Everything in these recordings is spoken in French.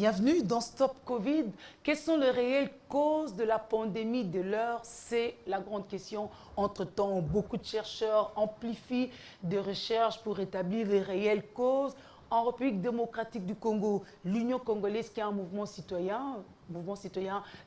Bienvenue dans Stop Covid. Quelles sont les réelles causes de la pandémie de l'heure? C'est la grande question. Entre-temps, beaucoup de chercheurs amplifient des recherches pour établir les réelles causes. En République démocratique du Congo, l'Union congolaise qui est un mouvement citoyen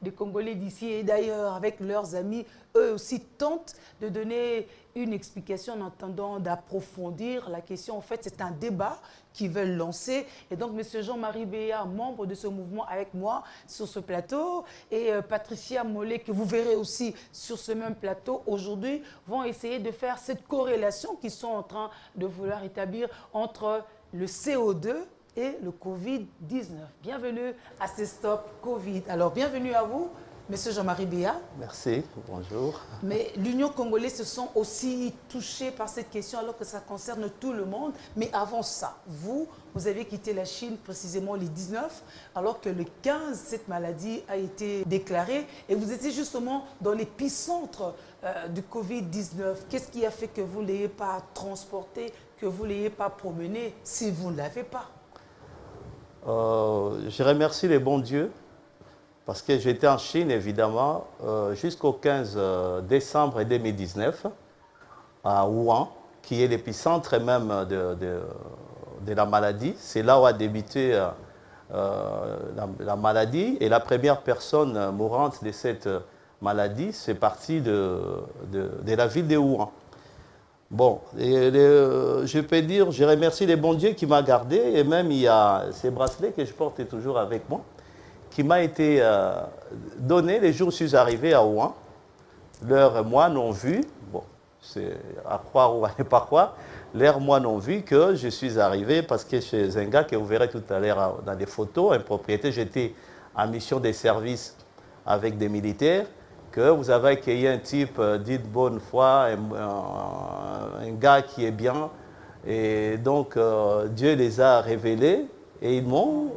des Congolais d'ici et d'ailleurs avec leurs amis, eux aussi tentent de donner une explication en attendant d'approfondir la question. En fait, c'est un débat qu'ils veulent lancer. Et donc, M. Jean-Marie Béa, membre de ce mouvement avec moi sur ce plateau, et Patricia Mollet, que vous verrez aussi sur ce même plateau aujourd'hui, vont essayer de faire cette corrélation qu'ils sont en train de vouloir établir entre le CO2 et le Covid-19. Bienvenue à ce Stop Covid. Alors, bienvenue à vous, Monsieur Jean-Marie Béa. Merci, bonjour. Mais l'Union congolaise se sent aussi touchée par cette question alors que ça concerne tout le monde. Mais avant ça, vous avez quitté la Chine précisément le 19, alors que le 15, cette maladie a été déclarée. Et vous étiez justement dans l'épicentre du Covid-19. Qu'est-ce qui a fait que vous ne l'ayez pas transporté, que vous ne l'ayez pas promené si vous ne l'avez pas? Je remercie les bons dieux parce que j'étais en Chine évidemment jusqu'au 15 décembre 2019 à Wuhan, qui est l'épicentre même de la maladie. C'est là où a débuté la maladie et la première personne mourante de cette maladie, c'est parti de la ville de Wuhan. Bon, je peux dire, je remercie les bons dieux qui m'ont gardé, et même il y a ces bracelets que je porte toujours avec moi, qui m'a été donné les jours où je suis arrivé à Wuhan. Leurs moines ont vu, bon, c'est à croire ou à ne pas croire, leurs moines ont vu que je suis arrivé parce que chez un gars que vous verrez tout à l'heure dans les photos, un propriétaire, j'étais en mission de service avec des militaires, que vous avez accueilli un type dit de bonne foi, un gars qui est bien. Et donc, Dieu les a révélés et ils m'ont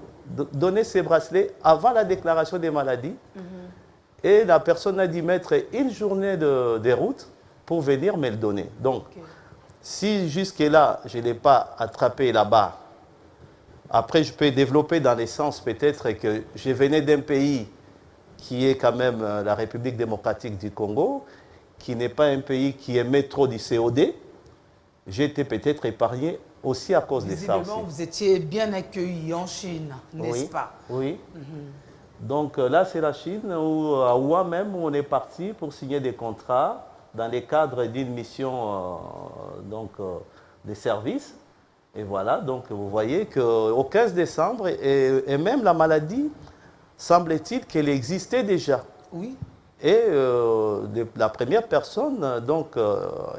donné ces bracelets avant la déclaration des maladies. Et la personne a dû mettre une journée de route pour venir me le donner. Donc, si jusque-là, je ne l'ai pas attrapé là-bas, après, je peux développer dans les sens peut-être que je venais d'un pays qui est quand même la République démocratique du Congo, qui n'est pas un pays qui émet trop du CO2, j'ai été peut-être épargné aussi à cause de ça. Visiblement, vous étiez bien accueilli en Chine, n'est-ce pas? Oui. Donc là, c'est la Chine, où, à Wuhan même, où on est parti pour signer des contrats dans le cadre d'une mission de service. Et voilà, donc vous voyez qu'au 15 décembre, et même la maladie, semble-t-il qu'elle existait déjà. Oui. Et la première personne, donc,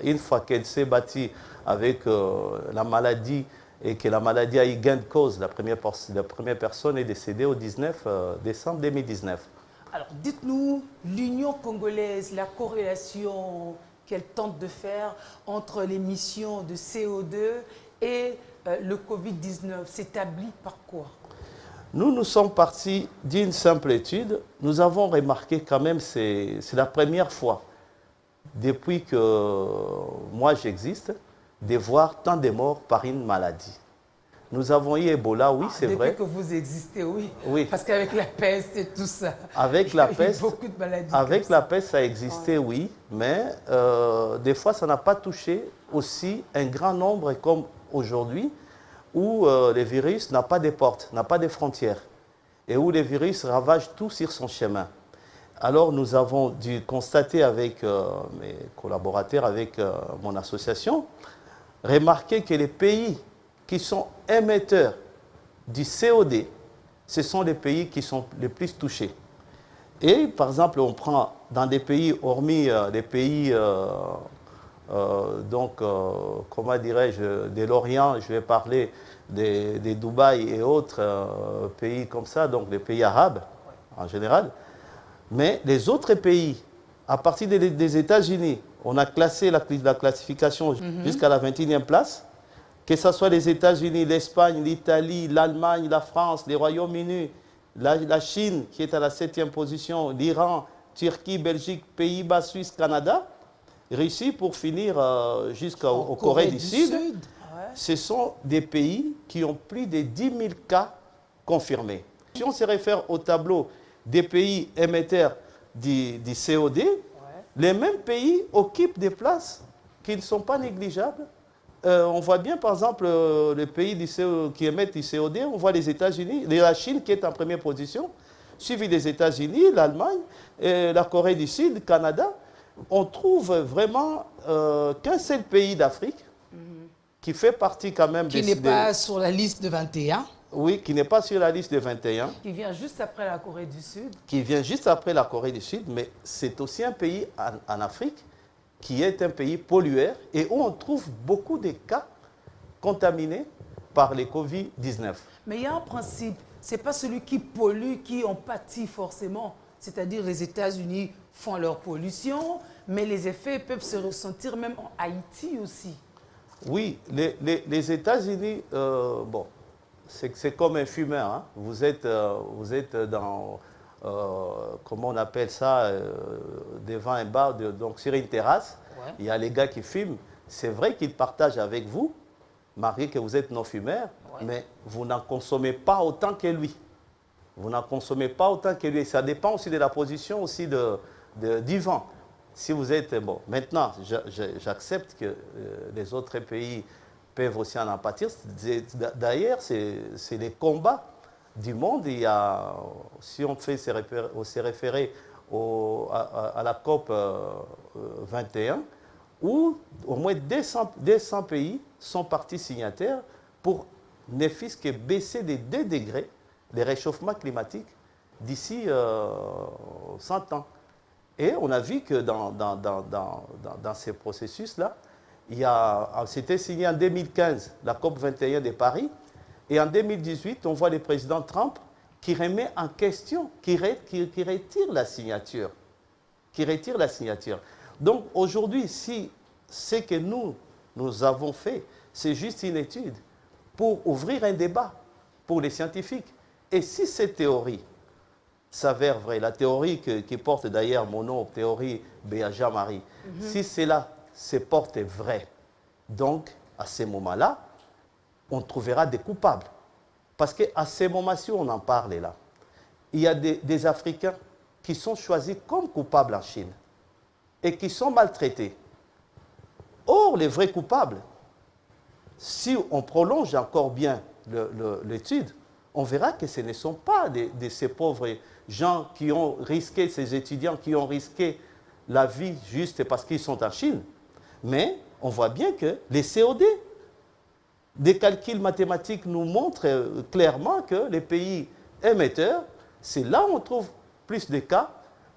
une fois qu'elle s'est bâtie avec la maladie et que la maladie a eu gain de cause, la première personne est décédée au 19 décembre 2019. Alors, dites-nous, l'Union congolaise, la corrélation qu'elle tente de faire entre l'émission de CO2 et le Covid-19 s'établit par quoi? Nous sommes partis d'une simple étude. Nous avons remarqué quand même, c'est la première fois, depuis que moi j'existe, de voir tant de morts par une maladie. Nous avons eu Ebola, oui, c'est vrai. Depuis que vous existez, oui. Oui. Parce qu'avec la peste et tout ça, avec la peste, beaucoup de maladies. Avec la peste, ça existait, oui. Mais des fois, ça n'a pas touché aussi un grand nombre comme aujourd'hui, où le virus n'a pas de portes, n'a pas de frontières, et où le virus ravage tout sur son chemin. Alors nous avons dû constater avec mes collaborateurs, avec mon association, remarquer que les pays qui sont émetteurs du CO2, ce sont les pays qui sont les plus touchés. Et par exemple, on prend dans des pays, hormis les pays comment dirais-je, de l'Orient, je vais parler des Dubaï et autres pays comme ça, donc les pays arabes en général. Mais les autres pays, à partir des États-Unis, on a classé la classification jusqu'à la 21e place, que ce soit les États-Unis, l'Espagne, l'Italie, l'Allemagne, la France, les Royaumes-Unis, la Chine qui est à la 7e position, l'Iran, Turquie, Belgique, Pays-Bas, Suisse, Canada, Russie pour finir jusqu'au Corée du Sud. Ce sont des pays qui ont plus de 10 000 cas confirmés. Si on se réfère au tableau des pays émetteurs du COD, les mêmes pays occupent des places qui ne sont pas négligeables. On voit bien, par exemple, les pays qui émettent du COD, on voit les États-Unis, la Chine qui est en première position, suivi des États-Unis, l'Allemagne, la Corée du Sud, le Canada. On trouve vraiment qu'un seul pays d'Afrique qui fait partie quand même qui n'est pas sur la liste de 21. Oui, qui n'est pas sur la liste de 21. Qui vient juste après la Corée du Sud. Qui vient juste après la Corée du Sud, mais c'est aussi un pays en Afrique qui est un pays pollueur et où on trouve beaucoup de cas contaminés par les Covid-19. Mais il y a un principe, ce n'est pas celui qui pollue qui en pâtit forcément. C'est-à-dire les États-Unis font leur pollution, mais les effets peuvent se ressentir même en Haïti aussi. Oui, les États-Unis, bon, c'est comme un fumeur. Hein. Vous êtes dans, comment on appelle ça, devant un bar, donc sur une terrasse. Ouais. Il y a les gars qui fument. C'est vrai qu'ils partagent avec vous, malgré que vous êtes non-fumeur, ouais. Mais vous n'en consommez pas autant que lui. Vous n'en consommez pas autant que lui. Ça dépend aussi de la position aussi du vent. Si vous êtes... Bon, maintenant, j'accepte que les autres pays peuvent aussi en pâtir. D'ailleurs, c'est les combats du monde. Il y a, si on fait se référer à la COP 21, où au moins 200 pays sont partis signataires pour ne fût-ce que baisser de 2 degrés le réchauffement climatique d'ici 100 ans. Et on a vu que dans ces processus-là, c'était signé en 2015, la COP 21 de Paris, et en 2018, on voit le président Trump qui remet en question, qui retire la signature. Donc aujourd'hui, si ce que nous avons fait, c'est juste une étude pour ouvrir un débat pour les scientifiques, et si cette théorie s'avère vraie, la théorie qui porte d'ailleurs mon nom, théorie Béa-Jean-Marie, si cela se porte vrai, donc à ce moment-là, on trouvera des coupables. Parce qu'à ce moment-ci, on en parle là, il y a des Africains qui sont choisis comme coupables en Chine et qui sont maltraités. Or, les vrais coupables, si on prolonge encore bien l'étude, on verra que ce ne sont pas de ces pauvres gens qui ont risqué, ces étudiants qui ont risqué la vie juste parce qu'ils sont en Chine. Mais on voit bien que les COD, des calculs mathématiques nous montrent clairement que les pays émetteurs, c'est là où on trouve plus de cas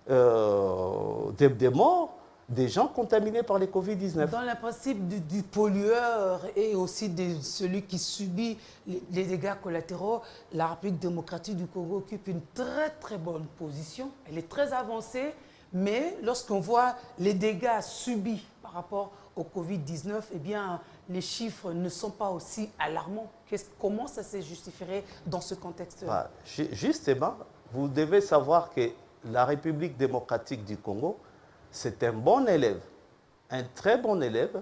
de morts, des gens contaminés par les Covid-19. Dans le principe du pollueur et aussi de celui qui subit les dégâts collatéraux, la République démocratique du Congo occupe une très très bonne position. Elle est très avancée, mais lorsqu'on voit les dégâts subis par rapport au Covid-19, eh bien, les chiffres ne sont pas aussi alarmants. Comment ça se justifierait dans ce contexte-là? Justement, vous devez savoir que la République démocratique du Congo, c'est un bon élève, un très bon élève,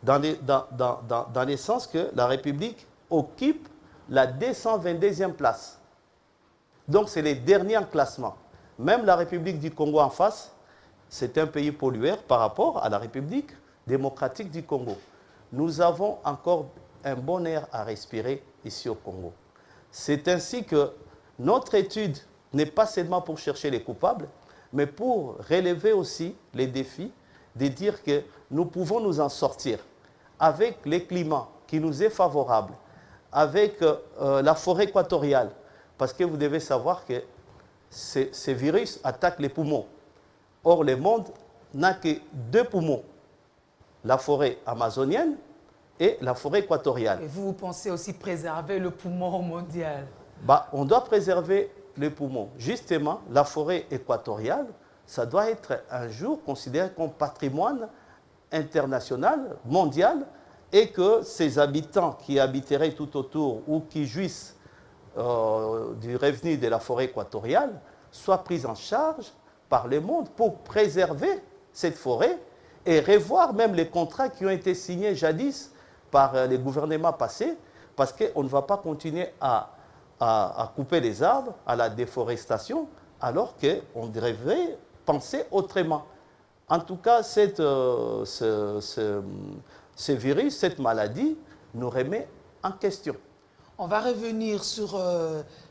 dans le sens que la République occupe la 222e place. Donc, c'est les derniers en classement. Même la République du Congo en face, c'est un pays pollueur par rapport à la République démocratique du Congo. Nous avons encore un bon air à respirer ici au Congo. C'est ainsi que notre étude n'est pas seulement pour chercher les coupables, mais pour relever aussi les défis, de dire que nous pouvons nous en sortir avec le climat qui nous est favorable, avec la forêt équatoriale, parce que vous devez savoir que ces virus attaquent les poumons. Or, le monde n'a que 2 poumons, la forêt amazonienne et la forêt équatoriale. Et vous pensez aussi préserver le poumon mondial? On doit préserver les poumons. Justement, la forêt équatoriale, ça doit être un jour considéré comme patrimoine international, mondial, et que ces habitants qui habiteraient tout autour ou qui jouissent du revenu de la forêt équatoriale soient pris en charge par le monde pour préserver cette forêt et revoir même les contrats qui ont été signés jadis par les gouvernements passés, parce qu'on ne va pas continuer à à couper les arbres, à la déforestation, alors qu'on devrait penser autrement. En tout cas, ce virus, cette maladie, nous remet en question. On va revenir sur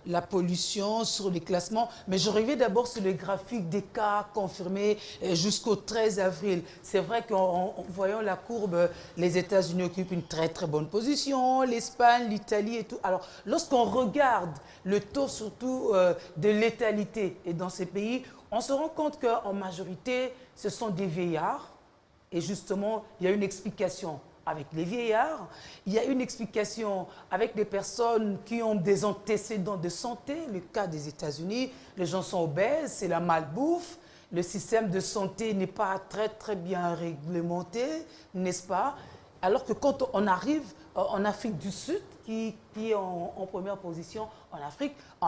la pollution, sur les classements, mais je reviens d'abord sur le graphique des cas confirmés jusqu'au 13 avril. C'est vrai qu'en voyant la courbe, les États-Unis occupent une très très bonne position, l'Espagne, l'Italie et tout. Alors, lorsqu'on regarde le taux surtout de létalité et dans ces pays, on se rend compte qu'en majorité, ce sont des vieillards. Et justement, il y a une explication avec les vieillards, il y a une explication avec des personnes qui ont des antécédents de santé, le cas des États-Unis, les gens sont obèses, c'est la malbouffe, le système de santé n'est pas très très bien réglementé, n'est-ce pas? Alors que quand on arrive en Afrique du Sud, qui est en première position en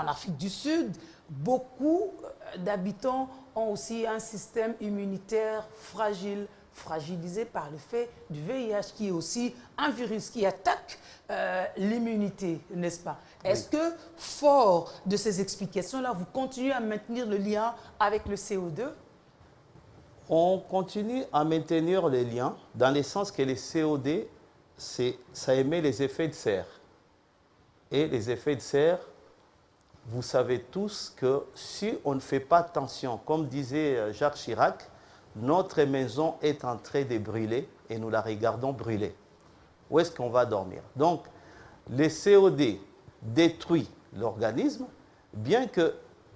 Afrique du Sud, beaucoup d'habitants ont aussi un système immunitaire fragile, fragilisé par le fait du VIH, qui est aussi un virus qui attaque l'immunité, n'est-ce pas? Est-ce que, fort de ces explications-là, vous continuez à maintenir le lien avec le CO2? On continue à maintenir les liens dans le sens que le COD, ça émet les effets de serre. Et les effets de serre, vous savez tous que si on ne fait pas attention, comme disait Jacques Chirac, notre maison est en train de brûler et nous la regardons brûler. Où est-ce qu'on va dormir? Donc, le COD détruit l'organisme, bien que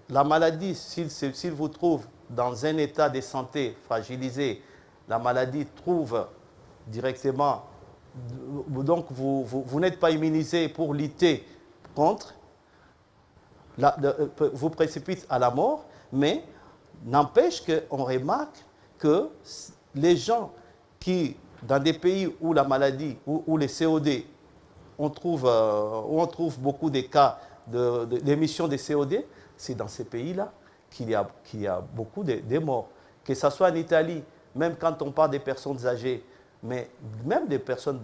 la maladie, s'il vous trouve dans un état de santé fragilisé, la maladie trouve directement, donc vous n'êtes pas immunisé pour lutter contre, vous précipite à la mort, mais n'empêche qu'on remarque que les gens qui, dans des pays où la maladie, où les COD, où on trouve beaucoup de cas d'émission de COD, c'est dans ces pays-là qu'il y a beaucoup de morts. Que ce soit en Italie, même quand on parle des personnes âgées, mais même des personnes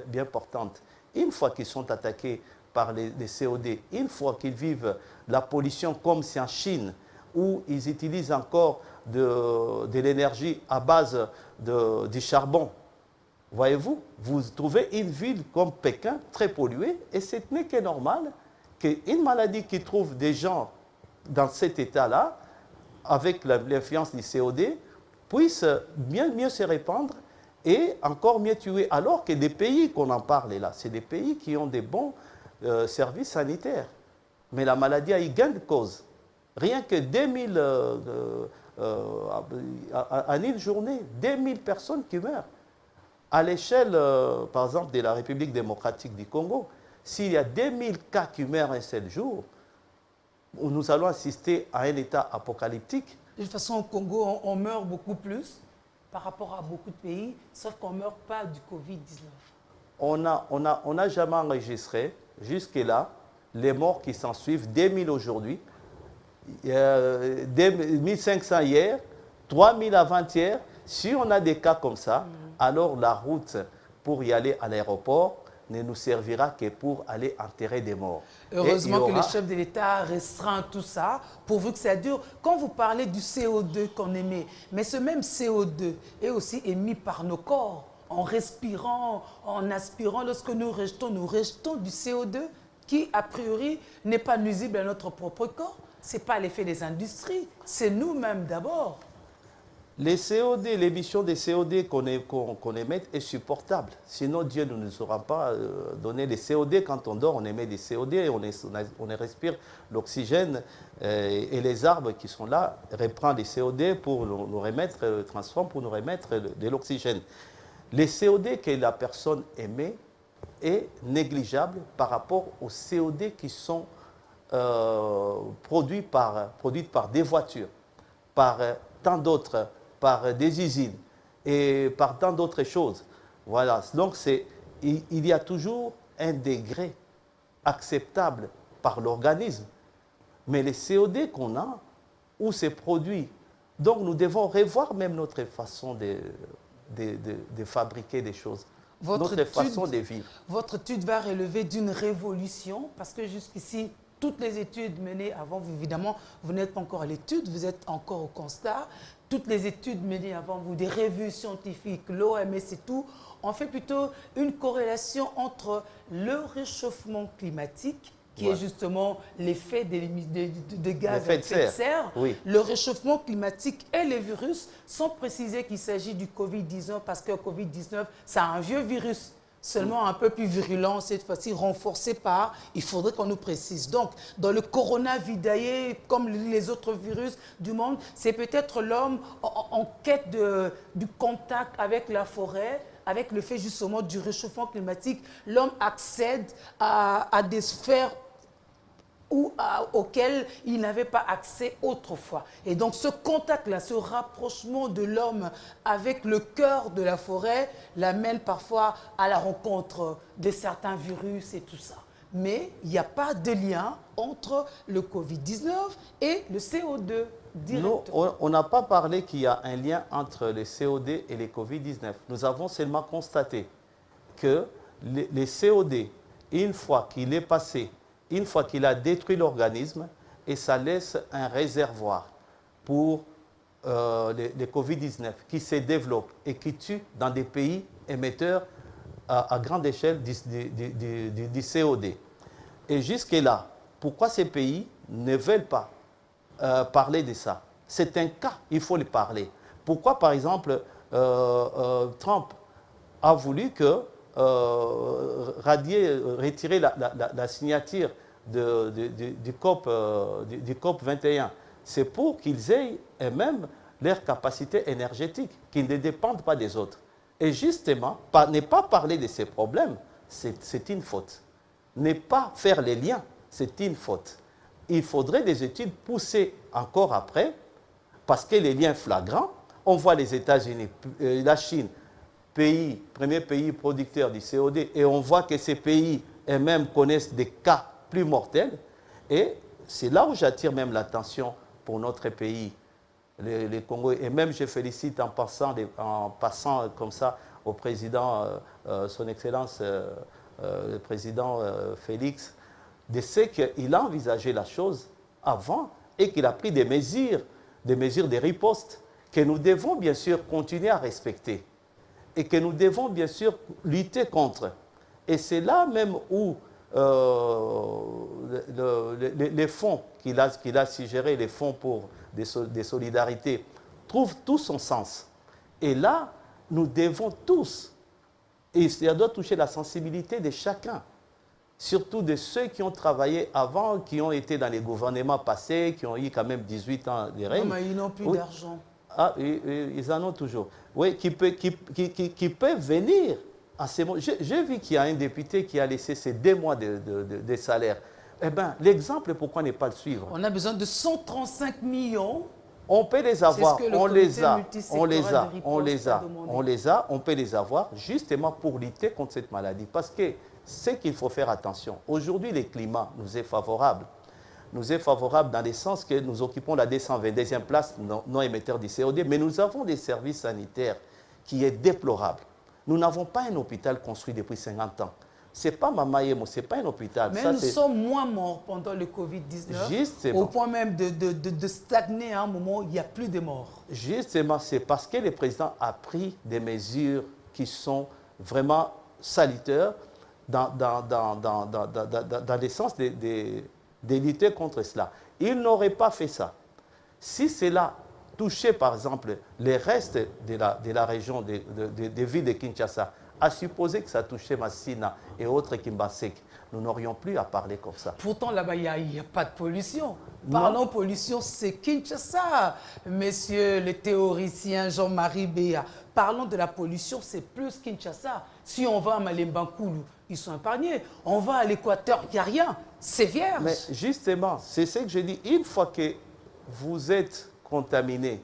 bien portantes, une fois qu'ils sont attaqués par les COD, une fois qu'ils vivent la pollution comme c'est en Chine, où ils utilisent encore de l'énergie à base du charbon. Voyez-vous, vous trouvez une ville comme Pékin très polluée et ce n'est que normal qu'une maladie qui trouve des gens dans cet état-là, avec l'influence du COD, puisse mieux se répandre et encore mieux tuer. Alors que des pays qu'on en parle là, c'est des pays qui ont des bons services sanitaires. Mais la maladie a eu gain de cause. Rien que 2000, en une journée, 2000 personnes qui meurent. À l'échelle, par exemple, de la République démocratique du Congo, s'il y a 2000 cas qui meurent un seul jour, nous allons assister à un état apocalyptique. De toute façon, au Congo, on meurt beaucoup plus par rapport à beaucoup de pays, sauf qu'on ne meurt pas du Covid-19. On n'a jamais enregistré, jusque-là, les morts qui s'en suivent, 2000 aujourd'hui, 1500 hier, 3000 avant-hier. Si on a des cas comme ça, alors la route pour y aller à l'aéroport ne nous servira que pour aller enterrer des morts. Heureusement que le chef de l'État restreint tout ça, pourvu que ça dure. Quand vous parlez du CO2 qu'on émet, mais ce même CO2 est aussi émis par nos corps, en respirant, en aspirant. Lorsque nous rejetons du CO2 qui, a priori, n'est pas nuisible à notre propre corps. Ce n'est pas l'effet des industries, c'est nous-mêmes d'abord. Les COD, l'émission des COD qu'on émet est supportable. Sinon, Dieu ne nous aura pas donné les COD. Quand on dort, on émet des COD et on respire l'oxygène. Et les arbres qui sont là reprennent les COD pour nous remettre, transforment pour nous remettre de l'oxygène. Les COD que la personne émet est négligeable par rapport aux COD qui sont produits par des voitures, par tant d'autres, par des usines et par tant d'autres choses. Voilà. Donc, il y a toujours un degré acceptable par l'organisme. Mais les COD qu'on a, où c'est produit, donc nous devons revoir même notre façon de fabriquer des choses, notre façon de vivre. Votre étude va relever d'une révolution, parce que jusqu'ici, toutes les études menées avant, vous, évidemment, vous n'êtes pas encore à l'étude, vous êtes encore au constat. Toutes les études menées avant vous, des revues scientifiques, l'OMS et tout, ont fait plutôt une corrélation entre le réchauffement climatique, qui est justement l'effet de gaz à effet de serre, le réchauffement climatique et les virus, sans préciser qu'il s'agit du Covid-19, parce que le Covid-19, c'est un vieux virus, seulement un peu plus virulent, cette fois-ci renforcé par, il faudrait qu'on nous précise. Donc, dans le coronavirus, comme les autres virus du monde, c'est peut-être l'homme en quête du contact avec la forêt, avec le fait justement du réchauffement climatique, l'homme accède à des sphères auxquelles il n'avait pas accès autrefois. Et donc ce contact-là, ce rapprochement de l'homme avec le cœur de la forêt l'amène parfois à la rencontre de certains virus et tout ça. Mais il n'y a pas de lien entre le Covid-19 et le CO2 directement. Non, on n'a pas parlé qu'il y a un lien entre le CO2 et les Covid-19. Nous avons seulement constaté que les CO2, une fois qu'il est passé, une fois qu'il a détruit l'organisme, et ça laisse un réservoir pour les Covid-19 qui se développent et qui tuent dans des pays émetteurs à grande échelle du CO2. Et jusque-là, pourquoi ces pays ne veulent pas parler de ça? C'est un cas, il faut le parler. Pourquoi, par exemple, Trump a voulu que retirer la signature du COP 21? C'est pour qu'ils aient eux-mêmes leur capacité énergétique, qu'ils ne dépendent pas des autres. Et justement, ne pas parler de ces problèmes, c'est une faute. Ne pas faire les liens, c'est une faute. Il faudrait des études poussées encore après, parce que les liens flagrants, on voit les États-Unis, la Chine, premier pays producteur du CO2, et on voit que ces pays eux-mêmes connaissent des cas plus mortels. Et c'est là où j'attire même l'attention pour notre pays, les Congo. Et même je félicite en passant comme ça au président, son Excellence, le président Félix, de ce qu'il a envisagé la chose avant et qu'il a pris des mesures de riposte que nous devons bien sûr continuer à respecter et que nous devons bien sûr lutter contre. Et c'est là même où les fonds qu'il a suggérés, les fonds pour des solidarités, trouvent tout son sens. Et là, nous devons tous, et ça doit toucher la sensibilité de chacun, surtout de ceux qui ont travaillé avant, qui ont été dans les gouvernements passés, qui ont eu quand même 18 ans de règne. Non, mais ils n'ont plus d'argent. Ah, ils en ont toujours. Oui, qui peuvent venir à ces moments. J'ai vu qu'il y a un député qui a laissé ses 2 mois de salaire. Eh bien, l'exemple, pourquoi ne pas le suivre? On a besoin de 135 millions. On peut les avoir, on les a, on peut les avoir justement pour lutter contre cette maladie. Parce que c'est qu'il faut faire attention. Aujourd'hui, le climat nous est favorable. Nous est favorable dans le sens que nous occupons la 222e place non émetteur du CO2, mais nous avons des services sanitaires qui est déplorable. Nous n'avons pas un hôpital construit depuis 50 ans. Ce n'est pas Mamayemo, ce n'est pas un hôpital. Mais nous sommes moins morts pendant le Covid-19, au point même de stagner à un moment où il n'y a plus de morts. Justement, c'est parce que le président a pris des mesures qui sont vraiment salutaires dans le sens de lutter contre cela. Il n'aurait pas fait ça. Si cela touchait, par exemple, les restes de la région des villes de Kinshasa, à supposer que ça touchait Massina et autres Kimbasek, nous n'aurions plus à parler comme ça. Pourtant, là-bas, il n'y a pas de pollution. Parlons pollution, c'est Kinshasa, monsieur le théoricien Jean-Marie Béa. Parlons de la pollution, c'est plus Kinshasa. Si on va à Malembankulu, ils sont épargnés. On va à l'Équateur, il n'y a rien. C'est vierge. Mais justement, c'est ce que je dis. Une fois que vous êtes contaminé,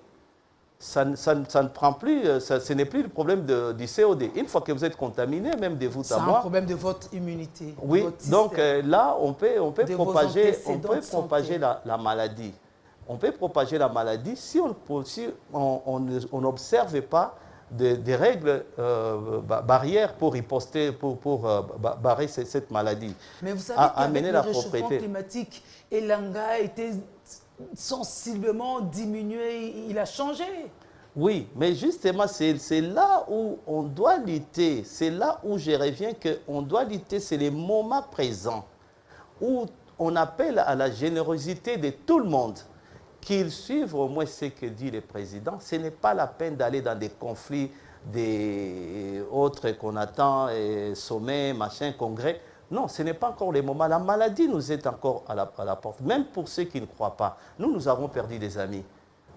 ça ne prend plus, ce n'est plus le problème du CO2. Une fois que vous êtes contaminé, même de vous à moi... C'est un problème de votre immunité. Oui, donc là, on peut propager la maladie. On peut propager la maladie si on n'observe pas des règles barrières pour riposter, pour barrer cette maladie. Mais vous savez qu'avec le réchauffement climatique, Elanga a été sensiblement diminué, il a changé. Oui, mais justement, c'est là où on doit lutter, c'est là où je reviens qu'on doit lutter, c'est les moments présents où on appelle à la générosité de tout le monde, qu'ils suivent au moins ce que dit le président. Ce n'est pas la peine d'aller dans des conflits, des autres qu'on attend, sommets, machin, congrès. Non, ce n'est pas encore le moment. La maladie nous est encore à la porte, même pour ceux qui ne croient pas. Nous avons perdu des amis,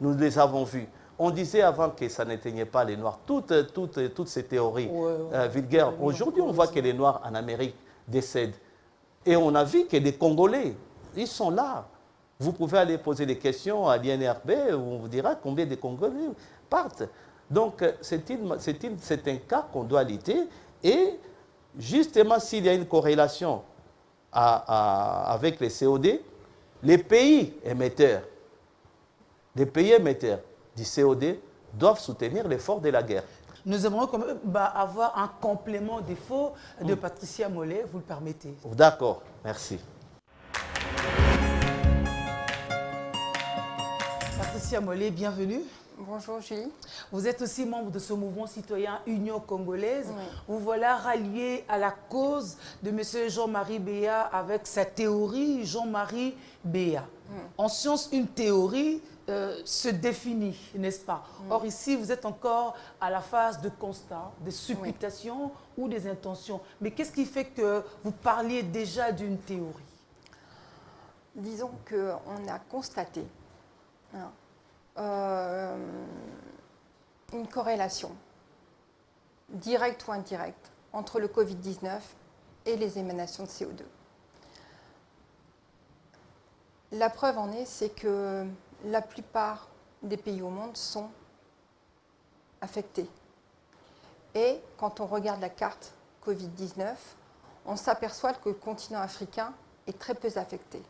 nous les avons vus. On disait avant que ça n'éteignait pas les Noirs. Toutes ces théories vulgaires. Aujourd'hui, on voit que les Noirs en Amérique décèdent. Et on a vu que les Congolais, ils sont là. Vous pouvez aller poser des questions à l'INRB, on vous dira combien de Congolais partent. Donc, c'est un cas qu'on doit lutter. Et justement, s'il y a une corrélation avec les COD, les pays émetteurs du COD doivent soutenir l'effort de la guerre. Nous aimerions quand même avoir un complément défaut de Patricia Mollet, vous le permettez? D'accord, merci. Patricia Mollet, bienvenue. Bonjour Julie. Vous êtes aussi membre de ce mouvement citoyen Union congolaise. Oui. Vous voilà rallié à la cause de M. Jean-Marie Béa avec sa théorie Jean-Marie Béa. En science, une théorie se définit, n'est-ce pas? Or ici, vous êtes encore à la phase de constat, de supputation ou des intentions. Mais qu'est-ce qui fait que vous parliez déjà d'une théorie? Disons qu'on a constaté une corrélation, directe ou indirecte, entre le Covid-19 et les émanations de CO2. La preuve en est, c'est que la plupart des pays au monde sont affectés. Et quand on regarde la carte Covid-19, on s'aperçoit que le continent africain est très peu affecté.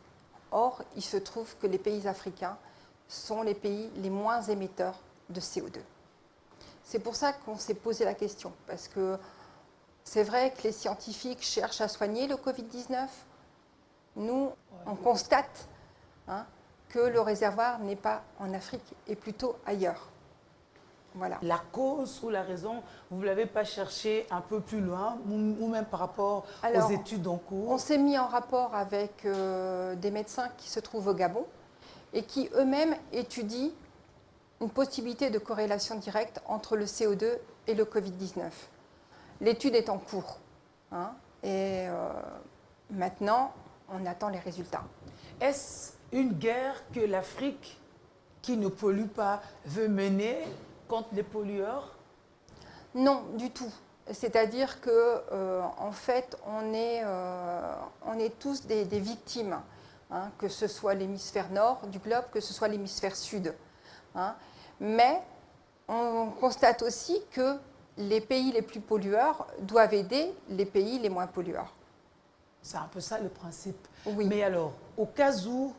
Or, il se trouve que les pays africains sont les pays les moins émetteurs de CO2. C'est pour ça qu'on s'est posé la question, parce que c'est vrai que les scientifiques cherchent à soigner le Covid-19. Nous, on constate que le réservoir n'est pas en Afrique et plutôt ailleurs. Voilà. La cause ou la raison, vous ne l'avez pas cherché un peu plus loin, ou même par rapport aux études en cours? On s'est mis en rapport avec des médecins qui se trouvent au Gabon et qui eux-mêmes étudient une possibilité de corrélation directe entre le CO2 et le Covid-19. L'étude est en cours et maintenant on attend les résultats. Est-ce une guerre que l'Afrique, qui ne pollue pas, veut mener contre les pollueurs? Non, du tout. C'est-à-dire que, en fait, on est tous des victimes, que ce soit l'hémisphère nord du globe, que ce soit l'hémisphère sud. Mais on constate aussi que les pays les plus pollueurs doivent aider les pays les moins pollueurs. C'est un peu ça le principe. Oui. Mais alors, au cas où,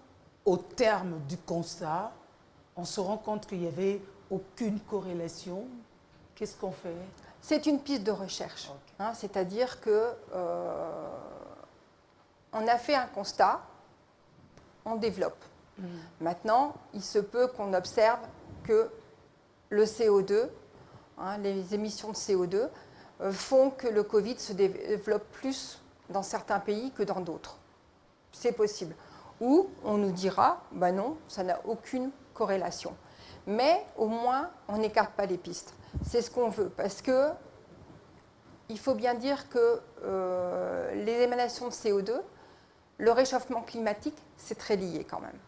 au terme du constat, on se rend compte qu'il n'y avait aucune corrélation, qu'est-ce qu'on fait? C'est une piste de recherche. Okay. C'est-à-dire que on a fait un constat, on développe. Maintenant, il se peut qu'on observe que le CO2, les émissions de CO2, font que le Covid se développe plus dans certains pays que dans d'autres. C'est possible. Ou on nous dira, ben non, ça n'a aucune corrélation. Mais au moins, on n'écarte pas les pistes. C'est ce qu'on veut, parce que il faut bien dire que les émanations de CO2, le réchauffement climatique, c'est très lié quand même.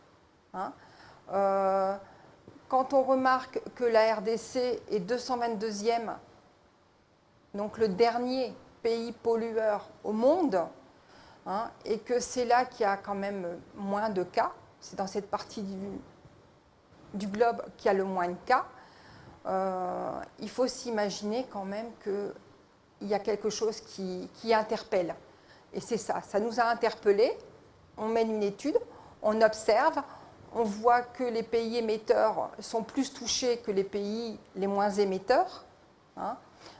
Quand on remarque que la RDC est 222e, donc le dernier pays pollueur au monde, et que c'est là qu'il y a quand même moins de cas, c'est dans cette partie du globe qu'il y a le moins de cas, il faut s'imaginer quand même qu'il y a quelque chose qui interpelle. Et c'est ça, ça nous a interpellés, on mène une étude, on observe, on voit que les pays émetteurs sont plus touchés que les pays les moins émetteurs, hein.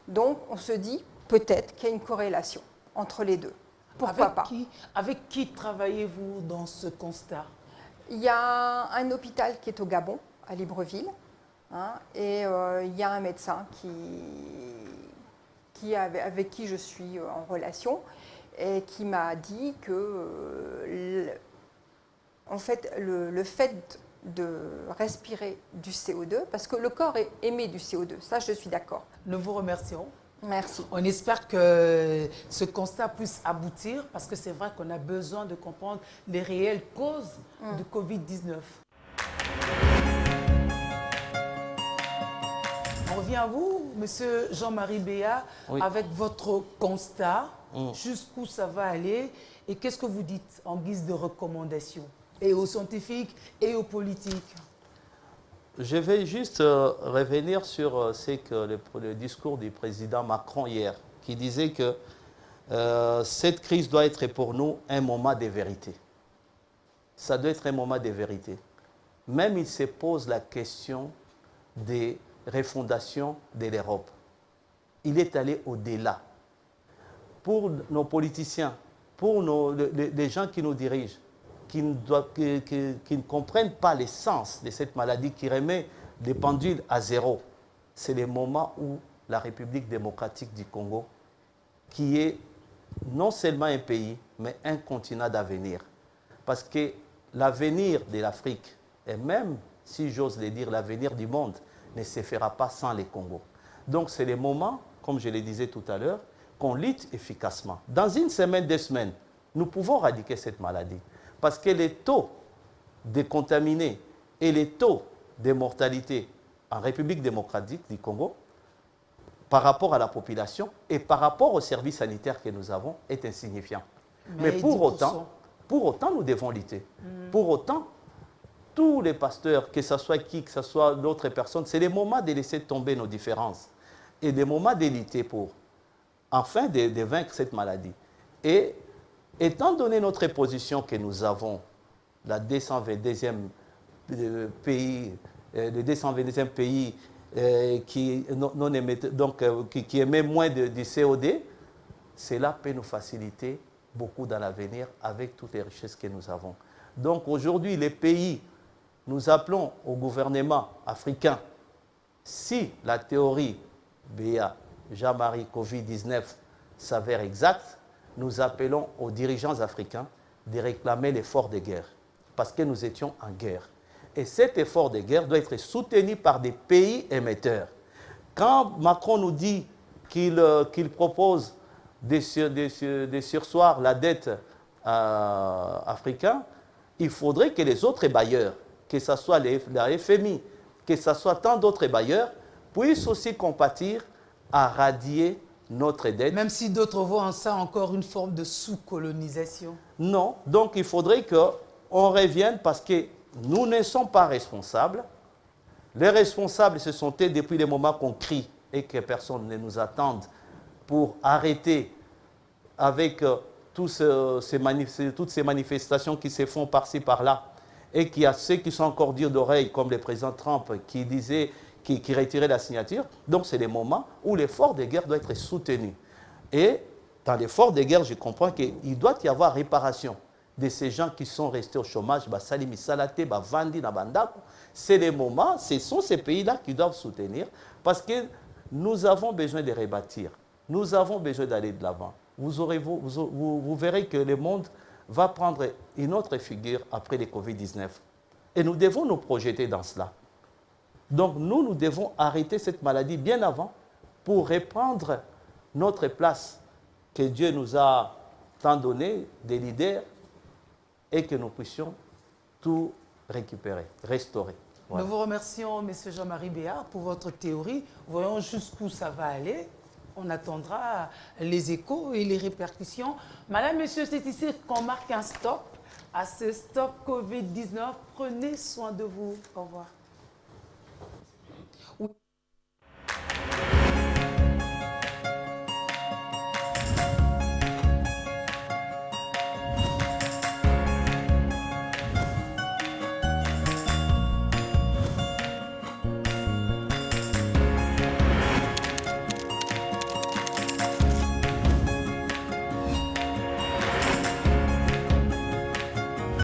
Donc, on se dit peut-être qu'il y a une corrélation entre les deux. Pourquoi pas? Avec qui travaillez-vous dans ce constat? Il y a un hôpital qui est au Gabon, à Libreville, hein, et il y a un médecin avec qui je suis en relation et qui m'a dit que en fait, le fait de respirer du CO2, parce que le corps émet du CO2, ça je suis d'accord. Nous vous remercions. Merci. On espère que ce constat puisse aboutir parce que c'est vrai qu'on a besoin de comprendre les réelles causes de Covid-19. On revient à vous, Monsieur Jean-Marie Béat, Oui. avec votre constat, jusqu'où ça va aller et qu'est-ce que vous dites en guise de recommandation, et aux scientifiques et aux politiques? Je vais juste revenir sur le discours du président Macron hier, qui disait que cette crise doit être pour nous un moment de vérité. Ça doit être un moment de vérité. Même il se pose la question des refondations de l'Europe. Il est allé au-delà. Pour nos politiciens, pour les gens qui nous dirigent, qui ne comprennent pas l'essence de cette maladie, qui remet les pendules à zéro, c'est le moment où la République démocratique du Congo, qui est non seulement un pays, mais un continent d'avenir. Parce que l'avenir de l'Afrique, et même, si j'ose le dire, l'avenir du monde, ne se fera pas sans les Congos. Donc c'est le moment, comme je le disais tout à l'heure, qu'on lutte efficacement. Dans une semaine, 2 semaines, nous pouvons éradiquer cette maladie. Parce que les taux de contaminés et les taux de mortalité en République démocratique du Congo, par rapport à la population et par rapport aux services sanitaires que nous avons, est insignifiant. Mais pour autant, nous devons lutter. Pour autant, tous les pasteurs, que ce soit qui, que ce soit d'autres personnes, c'est le moment de laisser tomber nos différences et le moment de lutter pour, enfin, de vaincre cette maladie. Et étant donné notre position que nous avons, la 222e pays, le 222e pays qui émet moins de CO2, cela peut nous faciliter beaucoup dans l'avenir avec toutes les richesses que nous avons. Donc aujourd'hui, les pays, nous appelons au gouvernement africain, si la théorie BA, Jean-Marie Covid-19 s'avère exacte, nous appelons aux dirigeants africains de réclamer l'effort de guerre, parce que nous étions en guerre. Et cet effort de guerre doit être soutenu par des pays émetteurs. Quand Macron nous dit qu'il propose de surseoir la dette africaine, il faudrait que les autres bailleurs, que ce soit la FMI, que ce soit tant d'autres bailleurs, puissent aussi compatir à radier notre dette. Même si d'autres voient en ça encore une forme de sous-colonisation. Non. Donc il faudrait qu'on revienne parce que nous ne sommes pas responsables. Les responsables, ce sont eux depuis le moment qu'on crie et que personne ne nous attende pour arrêter avec toutes ces manifestations qui se font par-ci, par-là. Et qu'il y a ceux qui sont encore durs d'oreille, comme le président Trump, qui disait, qui retirait la signature. Donc c'est le moment où l'effort de guerre doit être soutenu. Et dans l'effort de guerre, je comprends qu'il doit y avoir réparation de ces gens qui sont restés au chômage, Salimi Salate, Vandi, Nabandako. C'est le moment, ce sont ces pays-là qui doivent soutenir, parce que nous avons besoin de rebâtir. Nous avons besoin d'aller de l'avant. Vous verrez que le monde va prendre une autre figure après le Covid-19. Et nous devons nous projeter dans cela. Donc nous devons arrêter cette maladie bien avant pour reprendre notre place que Dieu nous a tant donné, des leaders, et que nous puissions tout récupérer, restaurer. Voilà. Nous vous remercions, M. Jean-Marie Béat, pour votre théorie. Voyons jusqu'où ça va aller. On attendra les échos et les répercussions. Madame, Monsieur, c'est ici qu'on marque un stop à ce stop Covid-19. Prenez soin de vous. Au revoir.